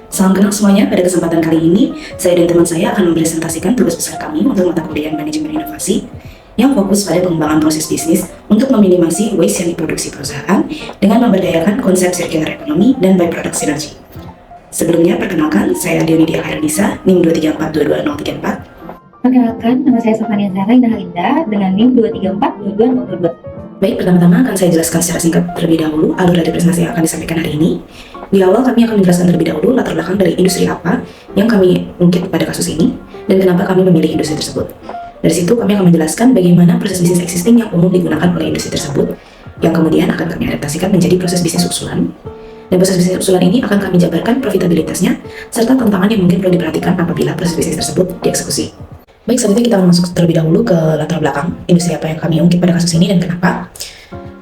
Salam kenal semuanya, pada kesempatan kali ini saya dan teman saya akan mempresentasikan tugas besar kami untuk mata kuliah Manajemen Inovasi yang fokus pada pengembangan proses bisnis untuk meminimasi waste yang diproduksi perusahaan dengan memberdayakan konsep circular economy dan byproduct synergy. Sebelumnya, perkenalkan, saya Leonidia Khairunisa, NIM 234222034. Perkenalkan, nama saya Sofania Zahra Indah Halinda dengan NIM 2342222. Baik, pertama-tama akan saya jelaskan secara singkat terlebih dahulu alur dari presentasi yang akan disampaikan hari ini. Di awal kami akan menjelaskan terlebih dahulu latar belakang dari industri apa yang kami ungkit pada kasus ini dan kenapa kami memilih industri tersebut. Dari situ kami akan menjelaskan bagaimana proses bisnis existing yang umum digunakan oleh industri tersebut yang kemudian akan kami adaptasikan menjadi proses bisnis usulan. Dan proses bisnis usulan ini akan kami jabarkan profitabilitasnya serta tantangan yang mungkin perlu diperhatikan apabila proses bisnis tersebut dieksekusi. Baik, selanjutnya kita akan masuk terlebih dahulu ke latar belakang industri apa yang kami ungkit pada kasus ini dan kenapa.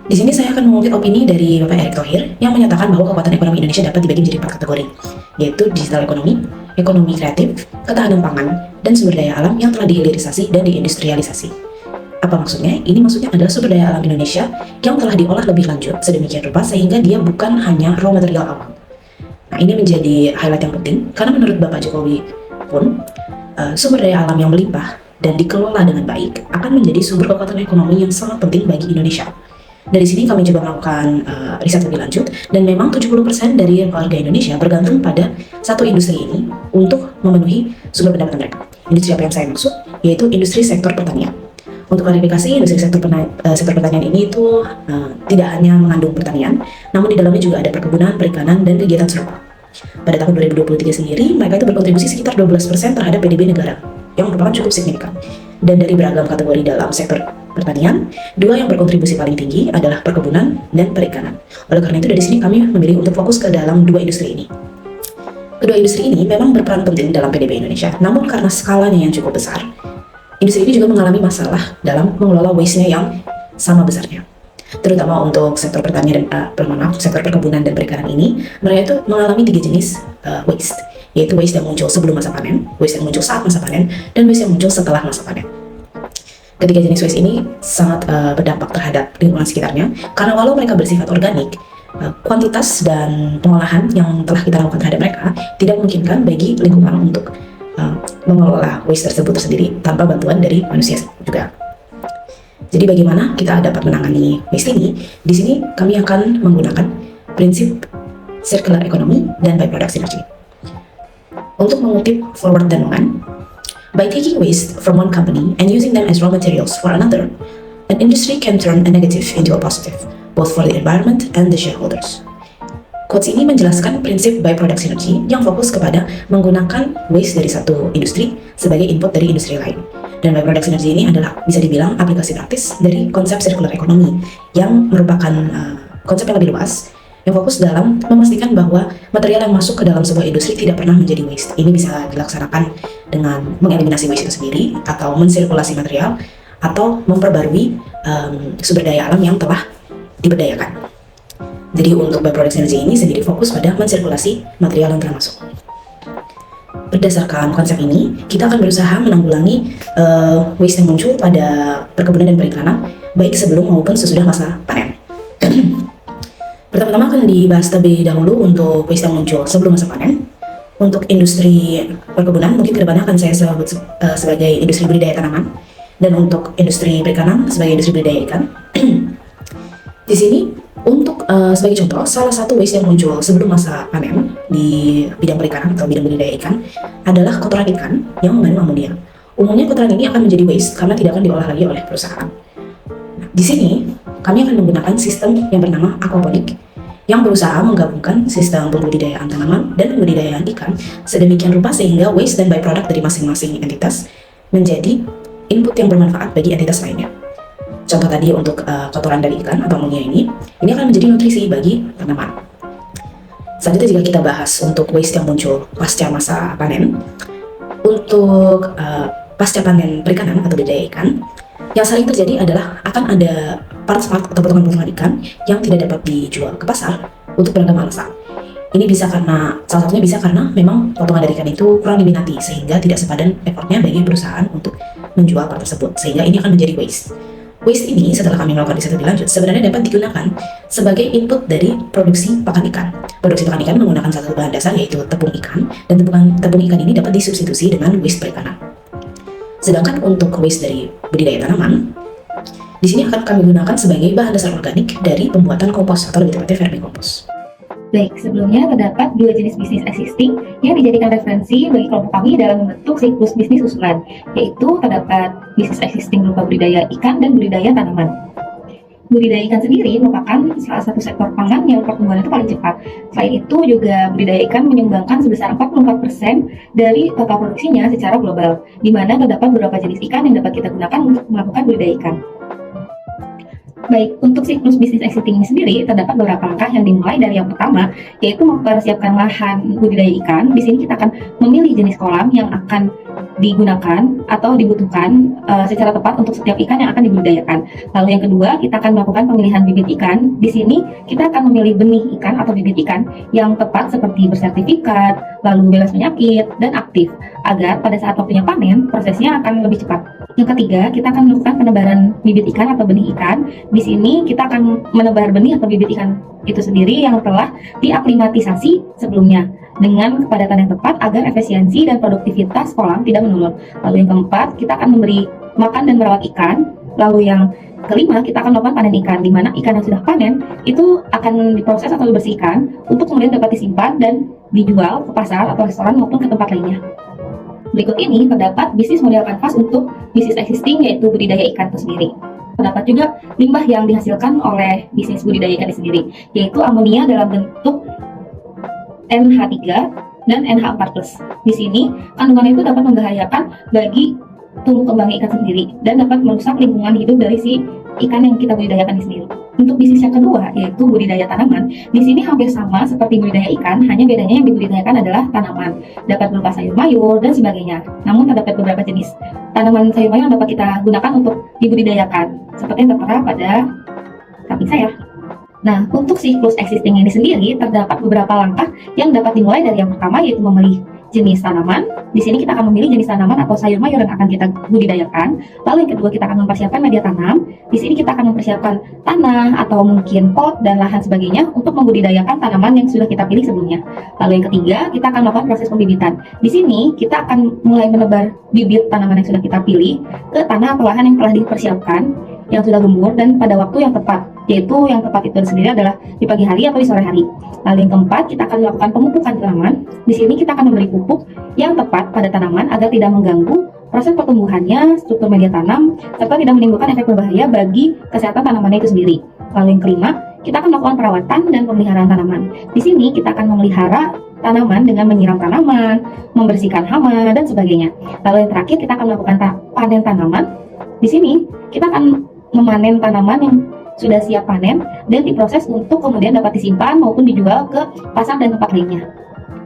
Di sini saya akan mengungkit opini dari Bapak Erick Thohir yang menyatakan bahwa kekuatan ekonomi Indonesia dapat dibagi menjadi 4 kategori, yaitu digital ekonomi, ekonomi kreatif, ketahanan pangan, dan sumber daya alam yang telah dihilirisasi dan diindustrialisasi. Apa maksudnya? Ini maksudnya adalah sumber daya alam Indonesia yang telah diolah lebih lanjut sedemikian rupa sehingga dia bukan hanya raw material awam. Nah, ini menjadi highlight yang penting karena menurut Bapak Jokowi pun sumber daya alam yang melimpah dan dikelola dengan baik akan menjadi sumber kekuatan ekonomi yang sangat penting bagi Indonesia. Dari sini kami coba melakukan riset lebih lanjut dan memang 70% dari warga Indonesia bergantung pada satu industri ini untuk memenuhi sumber pendapatan mereka. Industri apa yang saya maksud? Yaitu industri sektor pertanian. Untuk klarifikasi, industri sektor pertanian ini itu tidak hanya mengandung pertanian, namun di dalamnya juga ada perkebunan, perikanan, dan kegiatan serupa. Pada tahun 2023 sendiri, mereka itu berkontribusi sekitar 12% terhadap PDB negara, yang merupakan cukup signifikan. Dan dari beragam kategori dalam sektor pertanian, dua yang berkontribusi paling tinggi adalah perkebunan dan perikanan. Oleh karena itu, dari sini kami memilih untuk fokus ke dalam dua industri ini. Kedua industri ini memang berperan penting dalam PDB Indonesia, namun karena skalanya yang cukup besar, industri ini juga mengalami masalah dalam mengelola waste-nya yang sama besarnya. Terutama untuk sektor pertanian dan sektor perkebunan dan perikanan ini, mereka itu mengalami 3 jenis waste, yaitu waste yang muncul sebelum masa panen, waste yang muncul saat masa panen, dan waste yang muncul setelah masa panen. Ketiga jenis waste ini sangat berdampak terhadap lingkungan sekitarnya, karena walau mereka bersifat organik, kuantitas dan pengolahan yang telah kita lakukan terhadap mereka tidak memungkinkan bagi lingkungan untuk mengelola waste tersebut tersendiri tanpa bantuan dari manusia juga. Jadi bagaimana kita dapat menangani waste ini? Di sini kami akan menggunakan prinsip circular economy dan byproduct synergy. Untuk mengutip Forward dan Mohan, by taking waste from one company and using them as raw materials for another, an industry can turn a negative into a positive, both for the environment and the shareholders. Quotes ini menjelaskan prinsip byproduct synergy yang fokus kepada menggunakan waste dari satu industri sebagai input dari industri lain. Dan byproduct synergy ini adalah bisa dibilang aplikasi praktis dari konsep circular economy yang merupakan konsep yang lebih luas yang fokus dalam memastikan bahwa material yang masuk ke dalam sebuah industri tidak pernah menjadi waste. Ini bisa dilaksanakan dengan mengeliminasi waste itu sendiri atau mensirkulasi material atau memperbarui sumber daya alam yang telah diberdayakan. Jadi untuk byproduct synergy ini sendiri fokus pada mensirkulasi material yang telah masuk. Berdasarkan konsep ini, kita akan berusaha menanggulangi waste yang muncul pada perkebunan dan perikanan, baik sebelum maupun sesudah masa panen. Pertama-tama akan dibahas terlebih dahulu untuk waste yang muncul sebelum masa panen. Untuk industri perkebunan, mungkin kedepannya akan saya sebut sebagai industri budidaya tanaman, dan untuk industri perikanan sebagai industri budidaya ikan. Di sini, untuk sebagai contoh, salah satu waste yang muncul sebelum masa panen di bidang perikanan atau bidang budidaya ikan adalah kotoran ikan yang mengandung amonia. Umumnya kotoran ini akan menjadi waste karena tidak akan diolah lagi oleh perusahaan. Nah, di sini kami akan menggunakan sistem yang bernama aquaponik yang berusaha menggabungkan sistem pembudidayaan tanaman dan pembudidayaan ikan sedemikian rupa sehingga waste dan byproduct dari masing-masing entitas menjadi input yang bermanfaat bagi entitas lainnya. Contoh tadi untuk kotoran dari ikan atau amonia ini akan menjadi nutrisi bagi tanaman. Selanjutnya jika kita bahas untuk waste yang muncul pasca masa panen, untuk pasca panen perikanan atau budidaya ikan, yang sering terjadi adalah akan ada part-part atau potongan-potongan ikan yang tidak dapat dijual ke pasar untuk beragam alasan. Ini bisa karena, salah satunya bisa karena memang potongan dari ikan itu kurang diminati sehingga tidak sepadan effortnya bagi perusahaan untuk menjual part tersebut, sehingga ini akan menjadi waste. Waste ini setelah kami melakukan riset lebih lanjut sebenarnya dapat digunakan sebagai input dari produksi pakan ikan. Produksi pakan ikan menggunakan satu bahan dasar yaitu tepung ikan, dan tepung ikan ini dapat disubstitusi dengan waste perikanan. Sedangkan untuk waste dari budidaya tanaman, di sini akan kami gunakan sebagai bahan dasar organik dari pembuatan kompos atau lebih tepatnya vermicompost. Baik, sebelumnya terdapat dua jenis bisnis existing yang dijadikan referensi bagi kelompok kami dalam membentuk siklus bisnis usulan, yaitu terdapat bisnis existing berupa budidaya ikan dan budidaya tanaman. Budidaya ikan sendiri merupakan salah satu sektor pangan yang pertumbuhannya itu paling cepat. Selain itu juga budidaya ikan menyumbangkan sebesar 44% dari total produksinya secara global, di mana terdapat beberapa jenis ikan yang dapat kita gunakan untuk melakukan budidaya ikan. Baik, untuk siklus bisnis existing ini sendiri terdapat beberapa langkah yang dimulai dari yang pertama, yaitu mempersiapkan lahan budidaya ikan. Di sini kita akan memilih jenis kolam yang akan digunakan atau dibutuhkan secara tepat untuk setiap ikan yang akan dibudidayakan. Lalu yang kedua, kita akan melakukan pemilihan bibit ikan. Di sini kita akan memilih benih ikan atau bibit ikan yang tepat seperti bersertifikat, lalu bebas penyakit, dan aktif, agar pada saat waktunya panen, prosesnya akan lebih cepat. Yang ketiga, kita akan melakukan penebaran bibit ikan atau benih ikan. Di sini kita akan menebar benih atau bibit ikan itu sendiri yang telah diaklimatisasi sebelumnya dengan kepadatan yang tepat agar efisiensi dan produktivitas kolam tidak menurun. Lalu yang keempat, kita akan memberi makan dan merawat ikan. Lalu yang kelima, kita akan melakukan panen ikan, di mana ikan yang sudah panen itu akan diproses atau dibersihkan untuk kemudian dapat disimpan dan dijual ke pasar atau restoran maupun ke tempat lainnya. Berikut ini terdapat bisnis model kanvas untuk bisnis existing, yaitu budidaya ikan itu sendiri. Terdapat juga limbah yang dihasilkan oleh bisnis budidaya ikan itu sendiri, yaitu amonia dalam bentuk NH3 dan NH4+. Di sini kandungan itu dapat membahayakan bagi tumbuh kembang ikan sendiri dan dapat merusak lingkungan hidup dari si ikan yang kita budidayakan sendiri. Untuk bisnis yang kedua, yaitu budidaya tanaman, di sini hampir sama seperti budidaya ikan, hanya bedanya yang dibudidayakan adalah tanaman, dapat berupa sayur mayur dan sebagainya. Namun terdapat beberapa jenis tanaman sayur mayur yang dapat kita gunakan untuk dibudidayakan, seperti yang tertera pada samping saya. Nah, untuk siklus existing ini sendiri terdapat beberapa langkah yang dapat dimulai dari yang pertama, yaitu memilih jenis tanaman. Di sini kita akan memilih jenis tanaman atau sayur mayur yang akan kita budidayakan. Lalu yang kedua, kita akan mempersiapkan media tanam. Di sini kita akan mempersiapkan tanah atau mungkin pot dan lahan sebagainya untuk membudidayakan tanaman yang sudah kita pilih sebelumnya. Lalu yang ketiga, kita akan melakukan proses pembibitan. Di sini kita akan mulai menebar bibit tanaman yang sudah kita pilih ke tanah atau lahan yang telah dipersiapkan, yang sudah gembur dan pada waktu yang tepat, yaitu yang tepat itu sendiri adalah di pagi hari atau di sore hari. Lalu yang keempat, kita akan melakukan pemupukan tanaman. Di sini kita akan memberi pupuk yang tepat pada tanaman agar tidak mengganggu proses pertumbuhannya, struktur media tanam, serta tidak menimbulkan efek berbahaya bagi kesehatan tanamannya itu sendiri. Lalu yang kelima, kita akan melakukan perawatan dan pemeliharaan tanaman. Di sini kita akan memelihara tanaman dengan menyiram tanaman, membersihkan hama, dan sebagainya. Lalu yang terakhir, kita akan melakukan panen tanaman. Di sini kita akan memanen tanaman yang sudah siap panen dan diproses untuk kemudian dapat disimpan maupun dijual ke pasar dan tempat lainnya.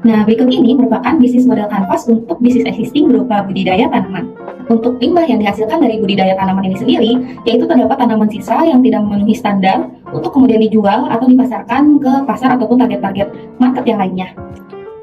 Nah, berikut ini merupakan bisnis model kanvas untuk bisnis existing berupa budidaya tanaman. Untuk limbah yang dihasilkan dari budidaya tanaman ini sendiri, yaitu terdapat tanaman sisa yang tidak memenuhi standar untuk kemudian dijual atau dipasarkan ke pasar ataupun target-target market yang lainnya.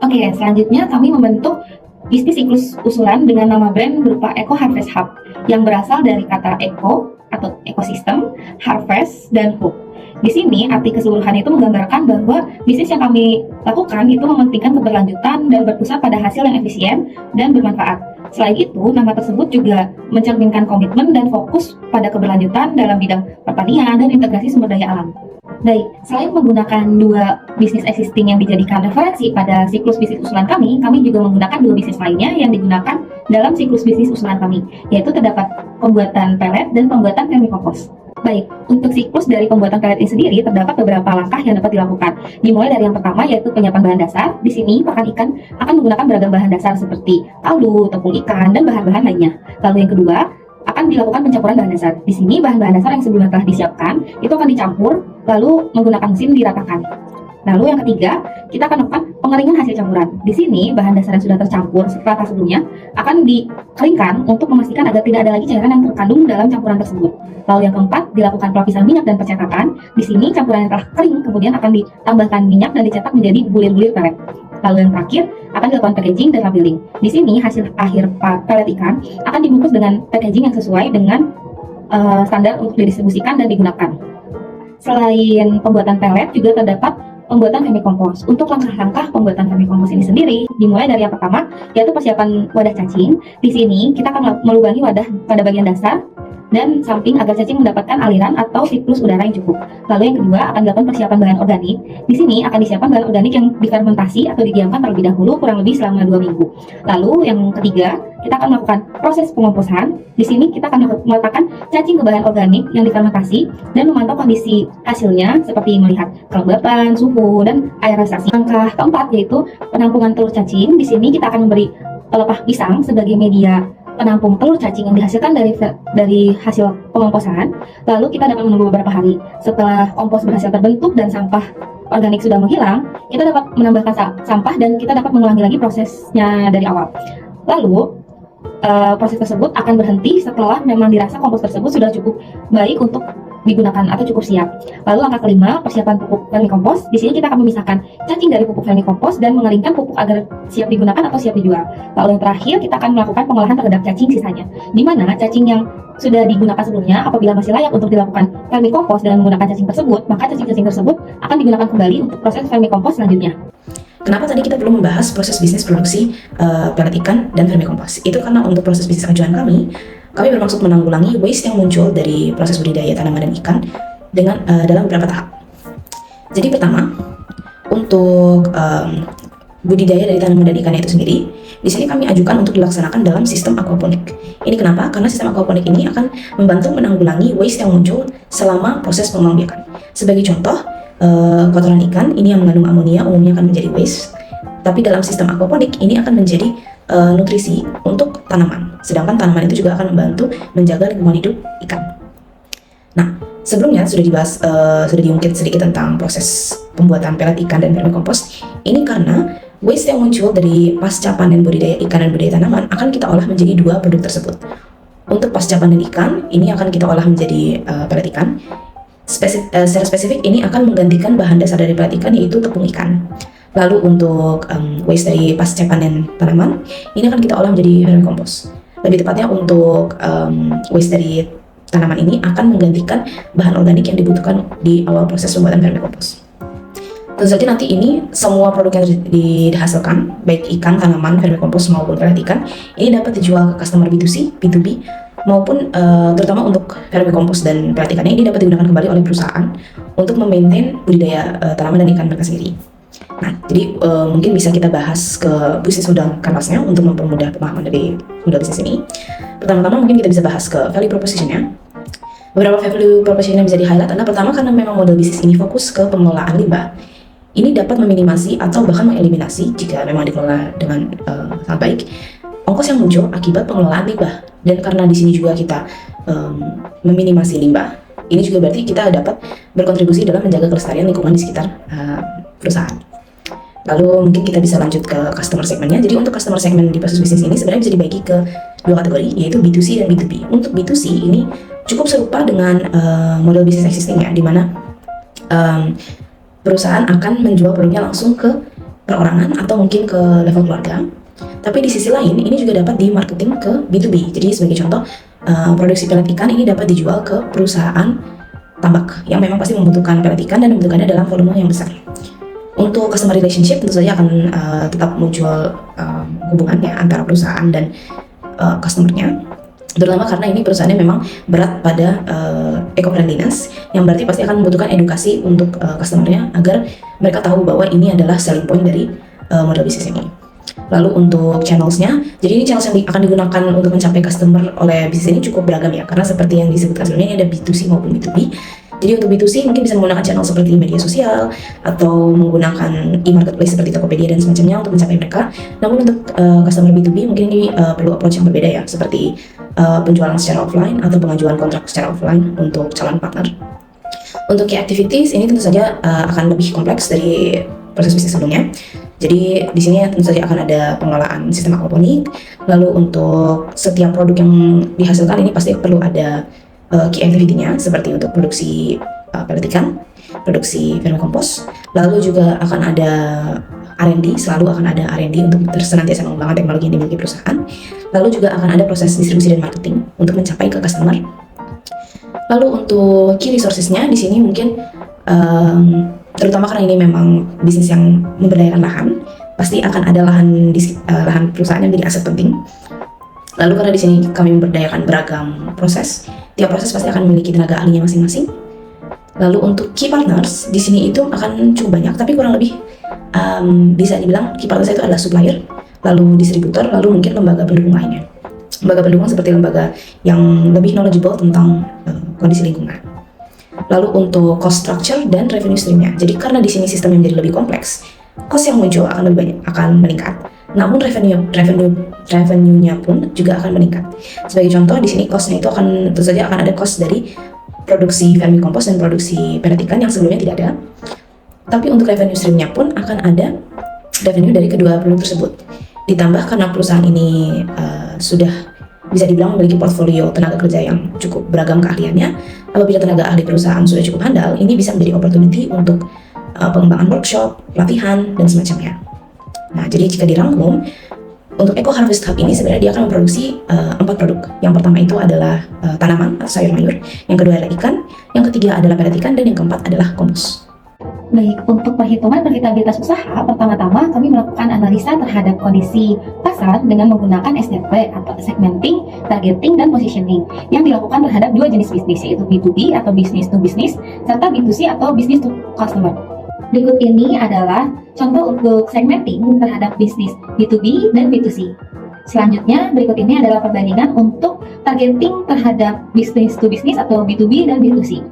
Oke, selanjutnya kami membentuk bisnis siklus usulan dengan nama brand berupa Eco Harvest Hub yang berasal dari kata eco atau ekosistem, harvest, dan hub. Di sini arti keseluruhan itu menggambarkan bahwa bisnis yang kami lakukan itu mementingkan keberlanjutan dan berpusat pada hasil yang efisien dan bermanfaat. Selain itu, nama tersebut juga mencerminkan komitmen dan fokus pada keberlanjutan dalam bidang pertanian dan integrasi sumber daya alam. Baik, selain menggunakan dua bisnis existing yang dijadikan referensi pada siklus bisnis usulan kami juga menggunakan dua bisnis lainnya yang digunakan dalam siklus bisnis usulan kami, yaitu terdapat pembuatan pelet dan pembuatan vermicompost. Baik, untuk siklus dari pembuatan pelet ini sendiri terdapat beberapa langkah yang dapat dilakukan. Dimulai dari yang pertama, yaitu penyiapan bahan dasar. Di sini pakan ikan akan menggunakan beragam bahan dasar seperti kaldu, tepung ikan, dan bahan-bahan lainnya. Lalu yang kedua, akan dilakukan pencampuran bahan dasar. Di sini bahan-bahan dasar yang sebelumnya telah disiapkan itu akan dicampur lalu menggunakan mesin diratakan. Lalu yang ketiga, kita akan melakukan pengeringan hasil campuran. Di sini bahan dasar yang sudah tercampur setelah sebelumnya akan dikeringkan untuk memastikan agar tidak ada lagi cairan yang terkandung dalam campuran tersebut. Lalu yang keempat, dilakukan pelapisan minyak dan percetakan. Di sini campuran yang telah kering kemudian akan ditambahkan minyak dan dicetak menjadi bulir-bulir pelet. Lalu yang terakhir akan dilakukan packaging dan labeling. Di sini hasil akhir pelet ikan akan dibungkus dengan packaging yang sesuai dengan standar untuk didistribusikan dan digunakan. Selain pembuatan pelet, juga terdapat pembuatan vermicompost. Untuk langkah-langkah pembuatan vermicompost ini sendiri, dimulai dari yang pertama, yaitu persiapan wadah cacing. Di sini kita akan melubangi wadah pada bagian dasar dan samping agar cacing mendapatkan aliran atau siklus udara yang cukup. Lalu yang kedua, akan dilakukan persiapan bahan organik. Di sini akan disiapkan bahan organik yang difermentasi atau didiamkan terlebih dahulu kurang lebih selama 2 minggu. Lalu yang ketiga, kita akan melakukan proses pengomposan. Di sini kita akan meletakkan cacing ke bahan organik yang difermentasi dan memantau kondisi hasilnya seperti melihat kelembapan, suhu, dan aerisasi. Langkah keempat yaitu penampungan telur cacing. Di sini kita akan memberi pelepah pisang sebagai media penampung telur cacing yang dihasilkan dari hasil pengomposan. Lalu kita dapat menunggu beberapa hari. Setelah kompos berhasil terbentuk dan sampah organik sudah menghilang, kita dapat menambahkan sampah dan kita dapat mengulangi lagi prosesnya dari awal. Lalu proses tersebut akan berhenti setelah memang dirasa kompos tersebut sudah cukup baik untuk digunakan atau cukup siap. Lalu langkah kelima, persiapan pupuk vermicompost. Di sini kita akan memisahkan cacing dari pupuk vermicompost dan mengeringkan pupuk agar siap digunakan atau siap dijual. Lalu yang terakhir, kita akan melakukan pengolahan terhadap cacing sisanya, di mana cacing yang sudah digunakan sebelumnya apabila masih layak untuk dilakukan vermicompost dengan menggunakan cacing tersebut, maka cacing-cacing tersebut akan digunakan kembali untuk proses vermicompost selanjutnya. Kenapa tadi kita belum membahas proses bisnis produksi pelet ikan dan vermicompost? Itu karena untuk proses bisnis ajuan kami bermaksud menanggulangi waste yang muncul dari proses budidaya tanaman dan ikan dengan dalam beberapa tahap. Jadi pertama, untuk budidaya dari tanaman dan ikan itu sendiri, di sini kami ajukan untuk dilaksanakan dalam sistem aquaponik. Ini kenapa? Karena sistem aquaponik ini akan membantu menanggulangi waste yang muncul selama proses pengembangbiakan. Sebagai contoh, kotoran ikan ini yang mengandung amonia umumnya akan menjadi waste, tapi dalam sistem aquaponik ini akan menjadi nutrisi untuk tanaman, sedangkan tanaman itu juga akan membantu menjaga lingkungan hidup ikan. Nah, sebelumnya sudah dibahas, sudah diungkit sedikit tentang proses pembuatan pelet ikan dan vermicompost. Ini karena waste yang muncul dari pasca panen budidaya ikan dan budidaya tanaman akan kita olah menjadi 2 produk tersebut. Untuk pasca panen ikan, ini akan kita olah menjadi pelet ikan. Secara spesifik ini akan menggantikan bahan dasar dari pelet ikan, yaitu tepung ikan. Lalu untuk waste dari pasca panen tanaman, ini akan kita olah menjadi vermicompost. Lebih tepatnya untuk waste dari tanaman ini akan menggantikan bahan organik yang dibutuhkan di awal proses pembuatan vermicompost. Tentu saja nanti ini semua produk yang dihasilkan, baik ikan, tanaman, vermicompost maupun pelet ikan, ini dapat dijual ke customer B2C, B2B, maupun terutama untuk vermicompost dan pelet ikan ini dapat digunakan kembali oleh perusahaan untuk memaintain budidaya tanaman dan ikan mereka sendiri. Nah, jadi mungkin bisa kita bahas ke bisnis model kanvasnya untuk mempermudah pemahaman dari model bisnis ini. Pertama-tama mungkin kita bisa bahas ke value proposition-nya. Beberapa value proposition yang bisa di-highlight adalah pertama, karena memang model bisnis ini fokus ke pengelolaan limbah. Ini dapat meminimasi atau bahkan mengeliminasi, jika memang dikelola dengan sangat baik, ongkos yang muncul akibat pengelolaan limbah. Dan karena di sini juga kita meminimasi limbah, ini juga berarti kita dapat berkontribusi dalam menjaga kelestarian lingkungan di sekitar perusahaan. Lalu mungkin kita bisa lanjut ke customer segmentnya. Jadi untuk customer segment di proses bisnis ini sebenarnya bisa dibagi ke 2 kategori, yaitu B2C dan B2B. Untuk B2C ini cukup serupa dengan model bisnis existing ya, di mana perusahaan akan menjual produknya langsung ke perorangan atau mungkin ke level keluarga. Tapi di sisi lain ini juga dapat di marketing ke B2B. Jadi sebagai contoh, produksi pelet ikan ini dapat dijual ke perusahaan tambak yang memang pasti membutuhkan pelet ikan dan membutuhkannya dalam volume yang besar. Untuk customer relationship tentu saja akan tetap muncul hubungannya antara perusahaan dan customer-nya, terutama karena ini perusahaannya memang berat pada eco-friendliness, yang berarti pasti akan membutuhkan edukasi untuk customer-nya agar mereka tahu bahwa ini adalah selling point dari model bisnis ini. Lalu untuk channels-nya, jadi ini channels yang akan digunakan untuk mencapai customer oleh bisnis ini cukup beragam ya, karena seperti yang disebutkan sebelumnya ini ada B2C maupun B2B. Jadi untuk B2C mungkin bisa menggunakan channel seperti media sosial atau menggunakan e-marketplace seperti Tokopedia dan semacamnya untuk mencapai mereka. Namun untuk customer B2B mungkin ini perlu approach yang berbeda ya, seperti penjualan secara offline atau pengajuan kontrak secara offline untuk calon partner. Untuk key activities ini tentu saja akan lebih kompleks dari proses bisnis sebelumnya. Jadi di sini tentu saja akan ada pengelolaan sistem aquaponik. Lalu untuk setiap produk yang dihasilkan ini pasti perlu ada key activity-nya, seperti untuk produksi pelet ikan, produksi vermicompost. Lalu juga akan ada R&D, selalu akan ada R&D untuk senantiasa mengembangkan teknologi yang dimiliki perusahaan. Lalu juga akan ada proses distribusi dan marketing untuk mencapai ke customer. Lalu untuk key resources-nya di sini mungkin terutama karena ini memang bisnis yang memberdayakan lahan, pasti akan ada lahan perusahaan yang menjadi aset penting. Lalu karena di sini kami memberdayakan beragam proses, tiap proses pasti akan memiliki tenaga ahlinya masing-masing. Lalu untuk key partners di sini itu akan cukup banyak, tapi kurang lebih bisa dibilang key partners itu adalah supplier, lalu distributor, lalu mungkin lembaga pendukung lainnya. Lembaga pendukung seperti lembaga yang lebih knowledgeable tentang kondisi lingkungan. Lalu untuk cost structure dan revenue stream-nya. Jadi karena di sini sistemnya menjadi lebih kompleks, cost yang muncul akan lebih banyak, akan meningkat. Namun revenue-nya pun juga akan meningkat. Sebagai contoh di sini cost-nya itu tentu saja akan ada cost dari produksi vermicompost dan produksi pelet ikan yang sebelumnya tidak ada. Tapi untuk revenue stream-nya pun akan ada revenue dari kedua produk tersebut. Ditambah karena perusahaan ini sudah bisa dibilang memiliki portfolio tenaga kerja yang cukup beragam keahliannya. Apabila tenaga ahli perusahaan sudah cukup handal, ini bisa menjadi opportunity untuk pengembangan workshop, pelatihan, dan semacamnya. Nah, jadi jika dirangkum, untuk Eco Harvest Hub ini sebenarnya dia akan memproduksi 4 produk. Yang pertama itu adalah tanaman atau sayur mayur, yang kedua adalah ikan, yang ketiga adalah pelet ikan, dan yang keempat adalah kompos. Baik, untuk perhitungan profitabilitas usaha, pertama-tama kami melakukan analisa terhadap kondisi pasar dengan menggunakan STP atau segmenting, targeting, dan positioning yang dilakukan terhadap dua jenis bisnis, yaitu B2B atau business to business, serta B2C atau business to customer. Berikut ini adalah contoh untuk segmenting terhadap bisnis B2B dan B2C. Selanjutnya, berikut ini adalah perbandingan untuk targeting terhadap business to business atau B2B dan B2C.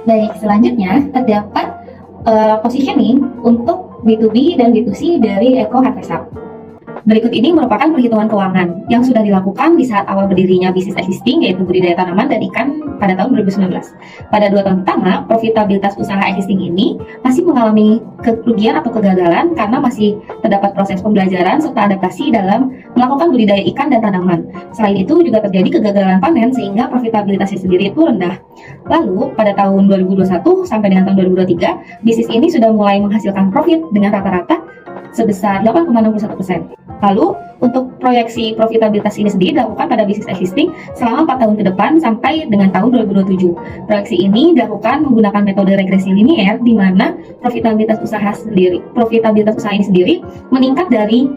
Baik, selanjutnya terdapat positioning untuk B2B dan B2C dari Eco Harvest Hub. Berikut ini merupakan perhitungan keuangan yang sudah dilakukan di saat awal berdirinya bisnis existing, yaitu budidaya tanaman dan ikan pada tahun 2019. Pada 2 tahun pertama, profitabilitas usaha existing ini masih mengalami kerugian atau kegagalan karena masih terdapat proses pembelajaran serta adaptasi dalam melakukan budidaya ikan dan tanaman. Selain itu juga terjadi kegagalan panen sehingga profitabilitasnya sendiri itu rendah. Lalu pada tahun 2021 sampai dengan tahun 2023, bisnis ini sudah mulai menghasilkan profit dengan rata-rata sebesar 8,61%. Lalu untuk proyeksi profitabilitas ini sendiri dilakukan pada bisnis existing selama 4 tahun ke depan sampai dengan tahun 2027. Proyeksi ini dilakukan menggunakan metode regresi linier di mana profitabilitas usaha ini sendiri meningkat dari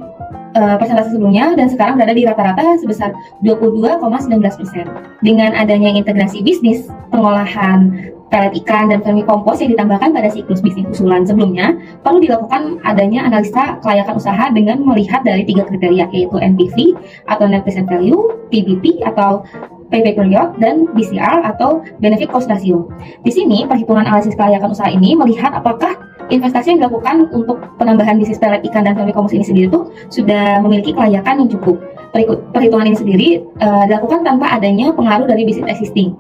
persentase sebelumnya dan sekarang berada di rata-rata sebesar 22,19%. Dengan adanya integrasi bisnis pengolahan pelet ikan dan vermicompost yang ditambahkan pada siklus bisnis usulan sebelumnya, perlu dilakukan adanya analisa kelayakan usaha dengan melihat dari 3 kriteria, yaitu NPV atau Net Present Value, PBP atau Payback Period, dan BCR atau Benefit Cost Ratio. Di sini, perhitungan analisis kelayakan usaha ini melihat apakah investasi yang dilakukan untuk penambahan bisnis pelet ikan dan vermicompost ini sendiri itu sudah memiliki kelayakan yang cukup. Perhitungan ini sendiri dilakukan tanpa adanya pengaruh dari bisnis existing,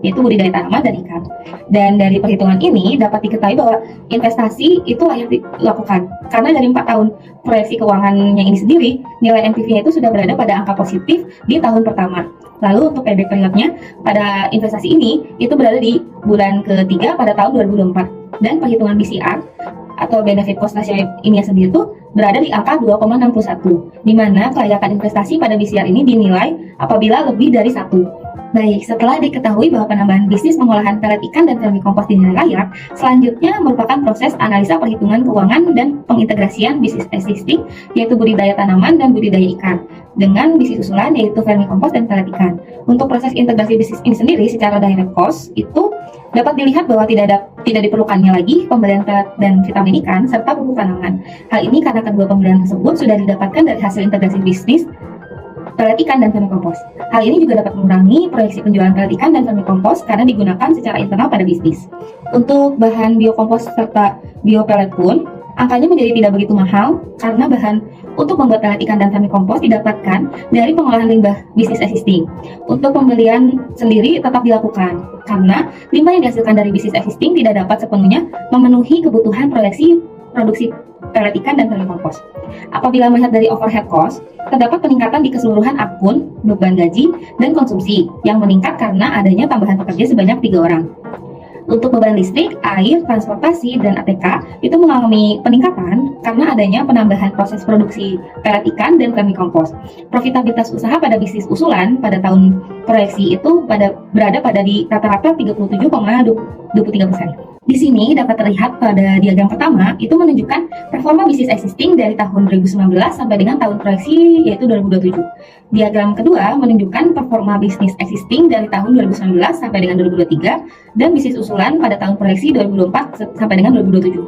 yaitu budidaya tanaman dan ikan. Dan dari perhitungan ini dapat diketahui bahwa investasi itu layak dilakukan karena dari 4 tahun proyeksi keuangannya ini sendiri, nilai NPV-nya itu sudah berada pada angka positif di tahun pertama. Lalu untuk payback period-nya pada investasi ini itu berada di bulan ketiga pada tahun 2024. Dan perhitungan BCR atau benefit cost ratio ini sendiri itu berada di angka 2,61, di mana kelayakan investasi pada BCR ini dinilai apabila lebih dari 1. Baik, setelah diketahui bahwa penambahan bisnis pengolahan pelet ikan dan vermicompost dinilai layak, selanjutnya merupakan proses analisa perhitungan keuangan dan pengintegrasian bisnis existing, yaitu budidaya tanaman dan budidaya ikan, dengan bisnis usulan yaitu vermicompost dan pelet ikan. Untuk proses integrasi bisnis ini sendiri secara direct cost itu dapat dilihat bahwa tidak diperlukannya lagi pembelian pelet dan vitamin ikan serta pupuk tanaman. Hal ini karena kedua pembelian tersebut sudah didapatkan dari hasil integrasi bisnis pelet ikan dan vermicompost. Hal ini juga dapat mengurangi proyeksi penjualan pelet ikan dan vermicompost karena digunakan secara internal pada bisnis. Untuk bahan biokompos serta biopelet pun, angkanya menjadi tidak begitu mahal karena bahan untuk membuat pelet ikan dan vermicompost didapatkan dari pengolahan limbah bisnis existing. Untuk pembelian sendiri tetap dilakukan karena limbah yang dihasilkan dari bisnis existing tidak dapat sepenuhnya memenuhi kebutuhan proyeksi produksi pelet ikan dan vermicompost. Apabila melihat dari overhead cost, terdapat peningkatan di keseluruhan akun, beban gaji, dan konsumsi yang meningkat karena adanya tambahan pekerja sebanyak 3 orang. Untuk beban listrik, air, transportasi, dan ATK itu mengalami peningkatan karena adanya penambahan proses produksi pelet ikan dan vermikompos. Profitabilitas usaha pada bisnis usulan pada tahun proyeksi itu berada pada di rata-rata 37,23%. Di sini dapat terlihat pada diagram pertama itu menunjukkan performa bisnis existing dari tahun 2019 sampai dengan tahun proyeksi yaitu 2027. Diagram kedua menunjukkan performa bisnis existing dari tahun 2019 sampai dengan 2023 dan bisnis usulan pada tahun proyeksi 2024 sampai dengan 2027.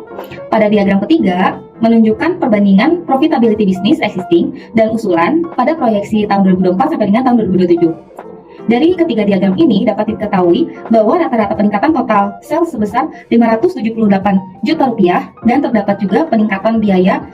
Pada diagram ketiga menunjukkan perbandingan profitability bisnis existing dan usulan pada proyeksi tahun 2024 sampai dengan tahun 2027. Dari ketiga diagram ini dapat diketahui bahwa rata-rata peningkatan total sales sebesar 578 juta rupiah dan terdapat juga peningkatan biaya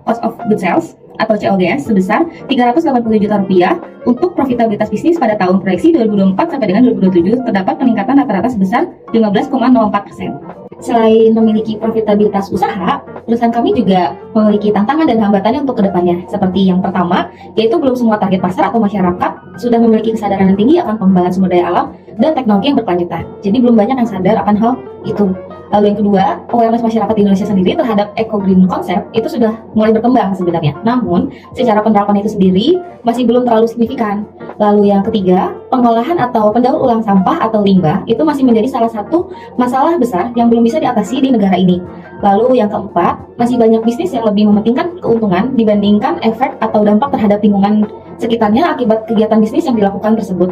cost of goods sales atau COGS sebesar 380 juta rupiah. Untuk profitabilitas bisnis pada tahun proyeksi 2024 sampai dengan 2027 terdapat peningkatan rata-rata sebesar 15,04%. Selain memiliki profitabilitas usaha, perusahaan kami juga memiliki tantangan dan hambatannya untuk kedepannya. Seperti yang pertama, yaitu belum semua target pasar atau masyarakat sudah memiliki kesadaran yang tinggi akan pengembangan sumber daya alam dan teknologi yang berkelanjutan. Jadi belum banyak yang sadar akan hal itu. Lalu yang kedua, awareness masyarakat di Indonesia sendiri terhadap eco-green concept itu sudah mulai berkembang sebenarnya. Namun, secara penerapan itu sendiri masih belum terlalu signifikan. Lalu yang ketiga, pengolahan atau pendaur ulang sampah atau limbah itu masih menjadi salah satu masalah besar yang belum bisa diatasi di negara ini. Lalu yang keempat, masih banyak bisnis yang lebih mementingkan keuntungan dibandingkan efek atau dampak terhadap lingkungan sekitarnya akibat kegiatan bisnis yang dilakukan tersebut.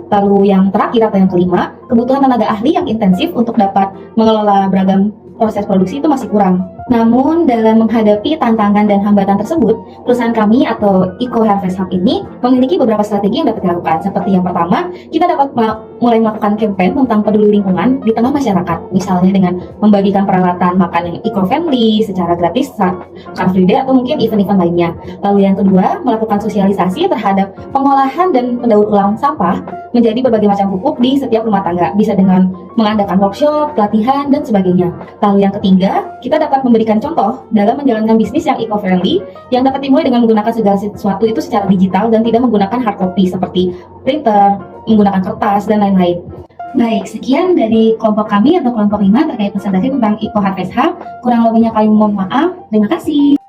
Lalu yang terakhir atau yang kelima, kebutuhan tenaga ahli yang intensif untuk dapat mengelola beragam proses produksi itu masih kurang. Namun dalam menghadapi tantangan dan hambatan tersebut, perusahaan kami atau Eco Harvest Hub ini memiliki beberapa strategi yang dapat dilakukan. Seperti yang pertama, kita dapat mulai melakukan campaign tentang peduli lingkungan di tengah masyarakat. Misalnya dengan membagikan peralatan makan yang eco-friendly secara gratis Car Free Day atau mungkin event-event lainnya. Lalu yang kedua, melakukan sosialisasi terhadap pengolahan dan pendaur ulang sampah menjadi berbagai macam pupuk di setiap rumah tangga. Bisa dengan mengadakan workshop, pelatihan, dan sebagainya. Lalu yang ketiga, kita dapat memberikan contoh dalam menjalankan bisnis yang eco-friendly yang dapat dimulai dengan menggunakan segala sesuatu itu secara digital dan tidak menggunakan hard copy seperti printer, menggunakan kertas, dan lain-lain. Baik, sekian dari kelompok kami atau kelompok 5 terkait presentasi tentang Eco Harvest Hub. Kurang lebihnya kami mohon maaf. Terima kasih.